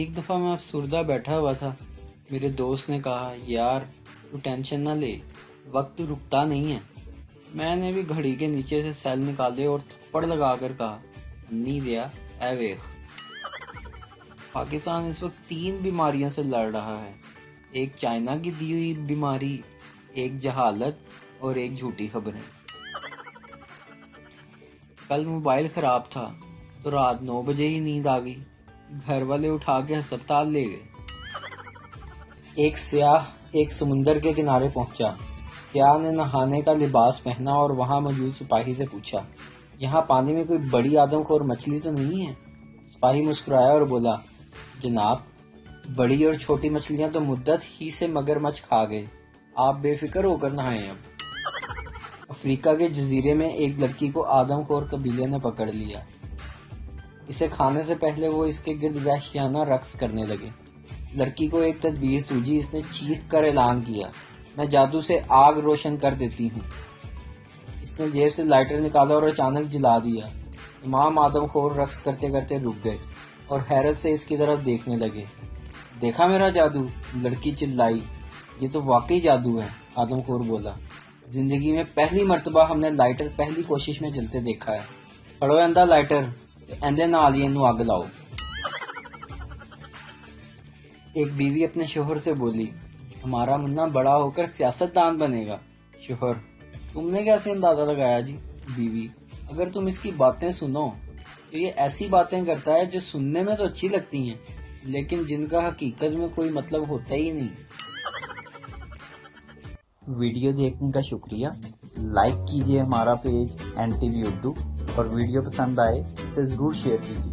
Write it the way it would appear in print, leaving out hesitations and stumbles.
ایک دفعہ میں افسردہ بیٹھا ہوا تھا. میرے دوست نے کہا یار تو ٹینشن نہ لے, وقت رکتا نہیں ہے. میں نے بھی گھڑی کے نیچے سے سیل نکالے اور تھپڑ لگا کر کہا انی دیا اے ویخ. پاکستان اس وقت 3 بیماریوں سے لڑ رہا ہے. ایک چائنا کی دی ہوئی بیماری, ایک جہالت اور ایک جھوٹی خبریں. کل موبائل خراب تھا تو رات 9 بجے ہی نیند آ گئی. گھر والے اٹھا کے ہسپتال لے گئے. ایک سیاح ایک سمندر کے کنارے پہنچا. سیاح نے نہانے کا لباس پہنا اور وہاں موجود سپاہی سے پوچھا یہاں پانی میں کوئی بڑی آدم خور مچھلی تو نہیں ہے؟ سپاہی مسکرایا اور بولا جناب بڑی اور چھوٹی مچھلیاں تو مدت ہی سے مگرمچھ کھا گئے, آپ بے فکر ہو کر نہائیں. اب افریقہ کے جزیرے میں ایک لڑکی کو آدم خور قبیلے نے پکڑ لیا. اسے کھانے سے پہلے وہ اس کے گرد وحشیانہ رقص کرنے لگے. لڑکی کو ایک تدبیر سوجی. اس نے چیخ کر اعلان کیا میں جادو سے آگ روشن کر دیتی ہوں. اس نے جیب سے لائٹر نکالا اور اچانک جلا دیا. تمام آدم خور رقص کرتے کرتے رک گئے اور حیرت سے اس کی طرف دیکھنے لگے. دیکھا میرا جادو, لڑکی چلائی. یہ تو واقعی جادو ہے, آدم خور بولا. زندگی میں پہلی مرتبہ ہم نے لائٹر پہلی کوشش میں جلتے دیکھا ہے. پڑو اندھا لائٹر اندھے نال ہی انہوں آگ لاؤ. ایک بیوی اپنے شوہر سے بولی ہمارا منا بڑا ہو کر سیاست دان بنے گا. شوہر تم نے کیسے اندازہ لگایا جی؟ بیوی اگر تم اس کی باتیں سنو تو یہ ایسی باتیں کرتا ہے جو سننے میں تو اچھی لگتی ہیں لیکن جن کا حقیقت میں کوئی مطلب ہوتا ہی نہیں. ویڈیو دیکھنے کا شکریہ. لائک کیجیے ہمارا پیج NTV اردو اور ویڈیو پسند آئے اسے ضرور شیئر کیجیے.